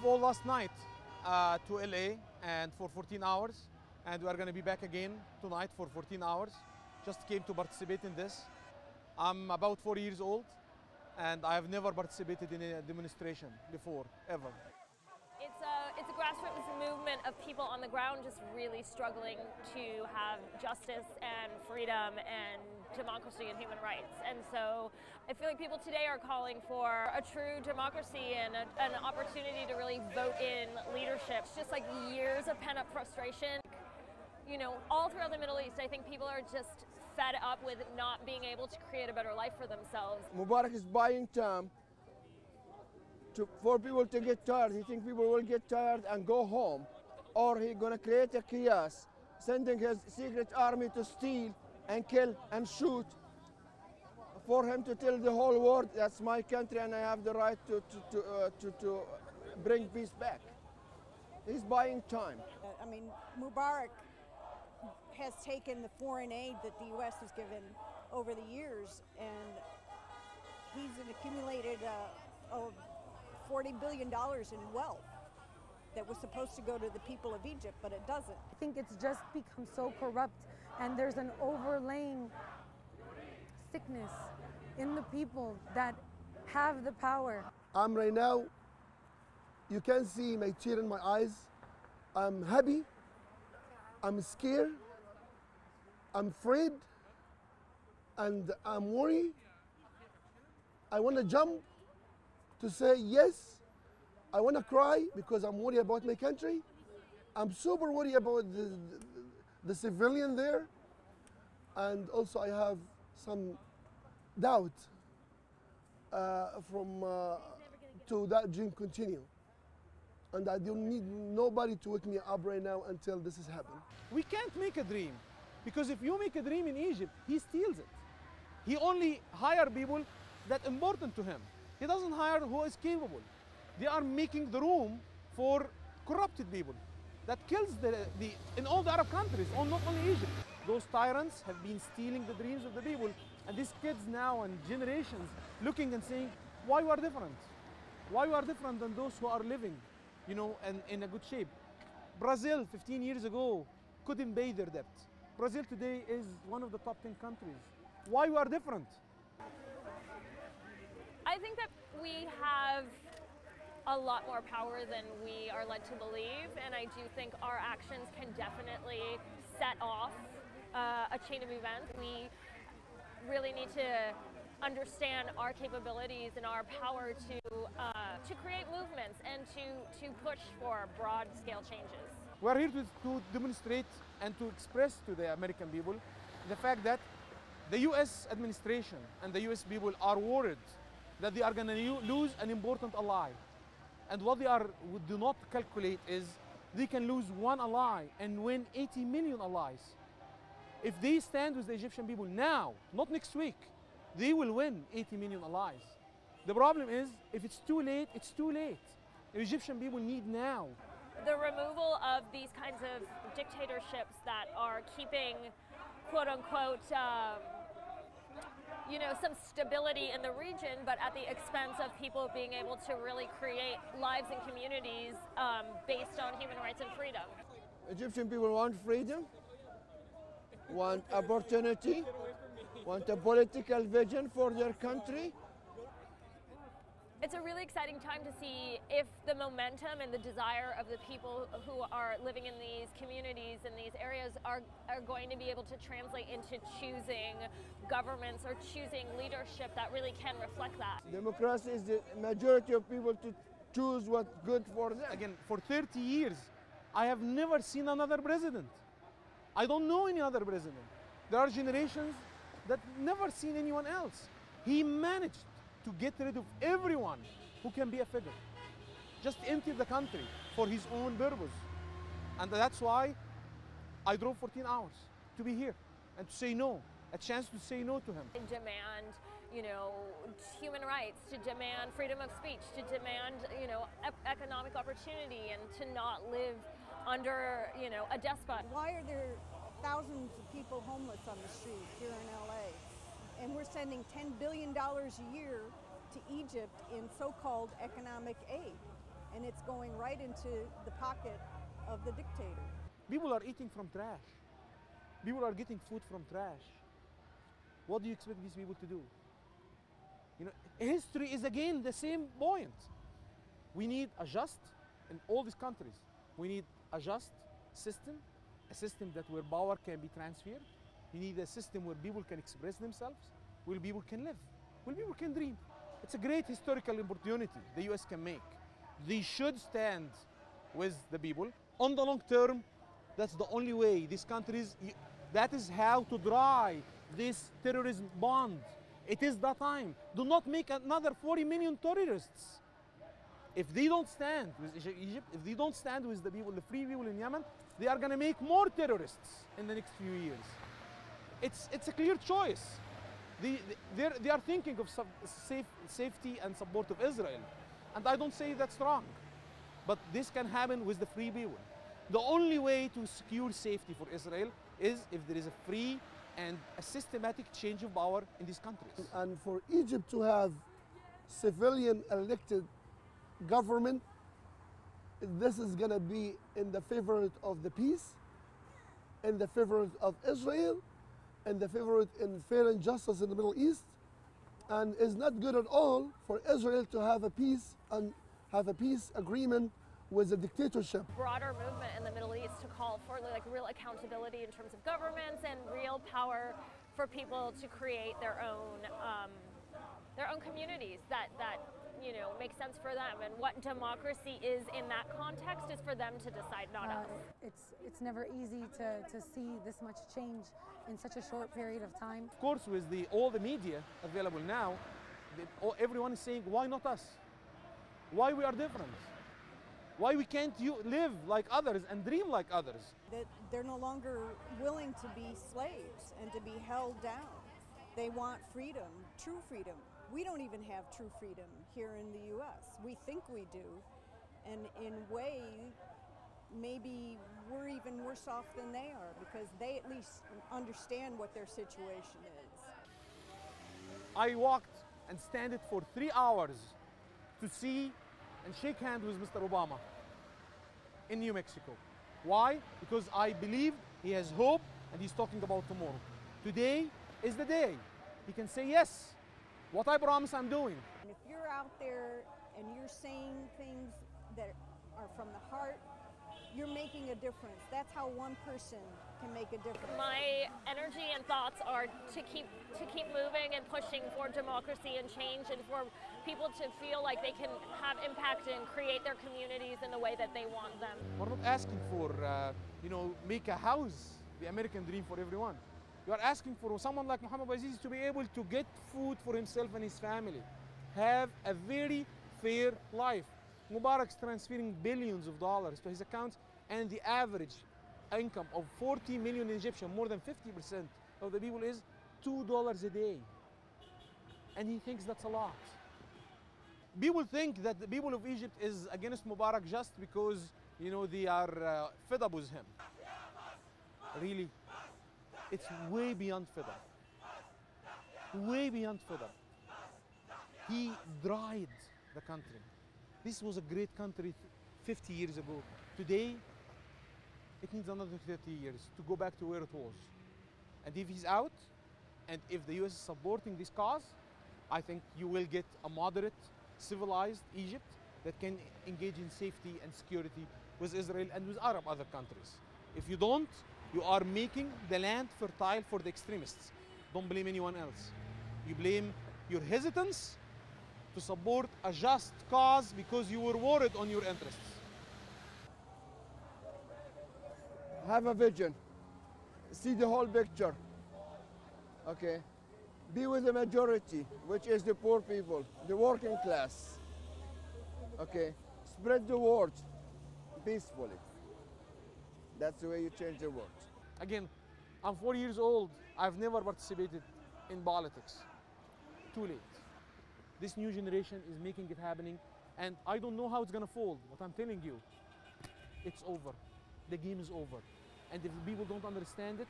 drove all last night to LA and for 14 hours, and we are going to be back again tonight for 14 hours. Just came to participate in this. I'm about 4 years old, and I have never participated in a demonstration before, ever. It's a grassroots movement of people on the ground just really struggling to have justice and freedom and democracy and human rights. And so I feel like people today are calling for a true democracy and an opportunity to really vote in leadership. It's just like years of pent-up frustration. You know, all throughout the Middle East, I think people are just fed up with not being able to create a better life for themselves. Mubarak is buying time for people to get tired. He thinks people will get tired and go home, or he's going to create a chaos, sending his secret army to steal and kill and shoot, for him to tell the whole world, that's my country and I have the right to bring peace back. He's buying time. I mean, Mubarak has taken the foreign aid that the U.S. has given over the years, and he's accumulated $40 billion in wealth that was supposed to go to the people of Egypt, but it doesn't. I think it's just become so corrupt, and there's an overlaying sickness in the people that have the power. I'm right now, you can see my tear in my eyes. I'm happy, I'm scared, I'm afraid, and I'm worried. I want to jump to say yes. I want to cry because I'm worried about my country. I'm super worried about the civilian there. And also I have some doubt to that dream continue. And I don't need nobody to wake me up right now until this has happened. We can't make a dream, because if you make a dream in Egypt, he steals it. He only hires people that important to him. He doesn't hire who is capable. They are making the room for corrupted people. That kills in all the Arab countries, not only Egypt. Those tyrants have been stealing the dreams of the people, and these kids now and generations looking and saying, why you are different? Why you are different than those who are living, you know, and in a good shape? Brazil 15 years ago couldn't pay their debt. Brazil today is one of the top 10 countries. Why you are different? I think that we have a lot more power than we are led to believe, and I do think our actions can definitely set off a chain of events. We really need to understand our capabilities and our power to create movements and to push for broad-scale changes. We are here to demonstrate and to express to the American people the fact that the US administration and the US people are worried that they are going to lose an important ally. And what they do not calculate is they can lose one ally and win 80 million allies. If they stand with the Egyptian people now, not next week, they will win 80 million allies. The problem is, if it's too late, it's too late. The Egyptian people need now. The removal of these kinds of dictatorships that are keeping, quote unquote, you know, some stability in the region, but at the expense of people being able to really create lives and communities based on human rights and freedom. Egyptian people want freedom, want opportunity, want a political vision for their country. It's a really exciting time to see if the momentum and the desire of the people who are living in these communities and these areas are going to be able to translate into choosing governments or choosing leadership that really can reflect that. Democracy is the majority of people to choose what's good for them. Again, for 30 years, I have never seen another president. I don't know any other president. There are generations that never seen anyone else. He managed to get rid of everyone who can be a figure. Just empty the country for his own purpose. And that's why I drove 14 hours to be here and to say no, a chance to say no to him. To demand, you know, human rights, to demand freedom of speech, to demand, you know, economic opportunity, and to not live under, you know, a despot. Why are there thousands of people homeless on the street here in LA? And we're sending $10 billion a year to Egypt in so-called economic aid. and it's going right into the pocket of the dictator. People are eating from trash. People are getting food from trash. What do you expect these people to do? You know, history is again the same point. We need a just, in all these countries, we need a just system, a system that where power can be transferred. We need a system where people can express themselves, where people can live, where people can dream. It's a great historical opportunity the US can make. They should stand with the people. On the long term, that's the only way these countries, that is how to dry this terrorism bond. It is the time. Do not make another 40 million terrorists. If they don't stand with Egypt, if they don't stand with the people, the free people in Yemen, they are going to make more terrorists in the next few years. It's a clear choice. They are thinking of safety and support of Israel. And I don't say that's wrong. But this can happen with the free people. The only way to secure safety for Israel is if there is a free and a systematic change of power in these countries. And for Egypt to have civilian elected government, this is going to be in the favor of the peace, in the favor of Israel, in the favor in fair and justice in the Middle East, and is not good at all for Israel to have a peace and have a peace agreement with a dictatorship. Broader movement in the Middle East to call for like real accountability in terms of governments and real power for people to create their own communities that you know make sense for them, and what democracy is in that context is for them to decide, not us. It's never easy to see this much change in such a short period of time. Of course, with all the media available now, everyone is saying, why not us? Why we are different? Why we can't live like others and dream like others? That they're no longer willing to be slaves and to be held down. They want freedom, true freedom. We don't even have true freedom here in the US. We think we do. And in a way, maybe we're even worse off than they are, because they at least understand what their situation is. I walked and standed for 3 hours to see and shake hands with Mr. Obama in New Mexico. Why? Because I believe he has hope and he's talking about tomorrow. Today is the day. He can say, yes, what I promise I'm doing. And if you're out there and you're saying things that are from the heart, you're making a difference. That's how one person can make a difference. My energy and thoughts are to keep moving and pushing for democracy and change, and for people to feel like they can have impact and create their communities in the way that they want them. We're not asking for, make a house, the American dream for everyone. You are asking for someone like Mohammed Bouazizi to be able to get food for himself and his family, have a very fair life. Mubarak's transferring billions of dollars to his accounts, and the average income of 40 million Egyptians, more than 50% of the people, is $2 a day. And he thinks that's a lot. People think that the people of Egypt is against Mubarak just because, they are fed up with him. Really, it's way beyond fed up. Way beyond fed up. He dried the country. This was a great country 50 years ago. Today, it needs another 30 years to go back to where it was. And if he's out, and if the US is supporting this cause, I think you will get a moderate, civilized Egypt that can engage in safety and security with Israel and with Arab other countries. If you don't, you are making the land fertile for the extremists. Don't blame anyone else. You blame your hesitance to support a just cause because you were worried on your interests. Have a vision. See the whole picture. Okay? Be with the majority, which is the poor people, the working class. Okay? Spread the word peacefully. That's the way you change the world. Again, I'm 40 years old. I've never participated in politics. Too late. This new generation is making it happening, and I don't know how it's gonna fold, but I'm telling you, it's over. The game is over. And if people don't understand it,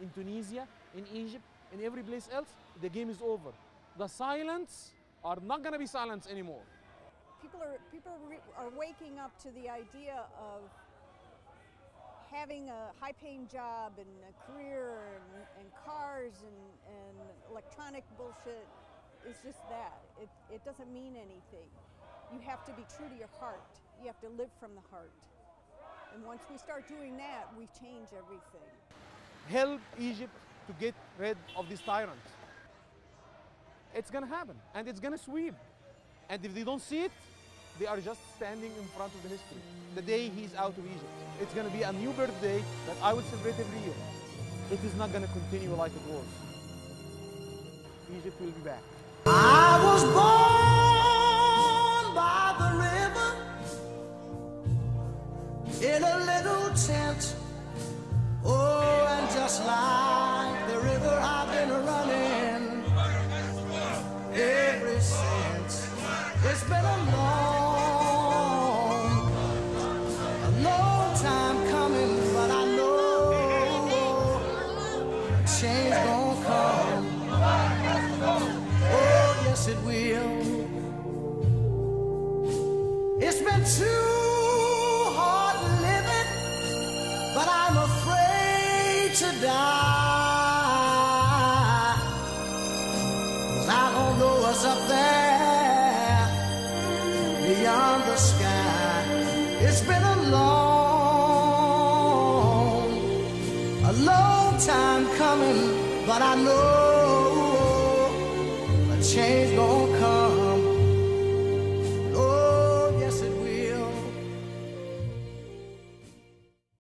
in Tunisia, in Egypt, in every place else, the game is over. The silence are not gonna be silence anymore. People are waking up to the idea of having a high-paying job and a career and cars and electronic bullshit. It's just that. It doesn't mean anything. You have to be true to your heart. You have to live from the heart. And once we start doing that, we change everything. Help Egypt to get rid of these tyrants. It's gonna happen, and it's gonna sweep. And if they don't see it, they are just standing in front of the history. The day he's out of Egypt, it's gonna be a new birthday that I will celebrate every year. It is not gonna continue like it was. Egypt will be back. I was born by the river in a little tent. Oh, and just like the river, I've been running ever since. It's been a long time coming, but I know change gonna come. Oh, yes it will. It's been too hard living, but I'm afraid to die. 'Cause I don't know what's up there beyond the sky. It's been a long time coming, but I know a change gonna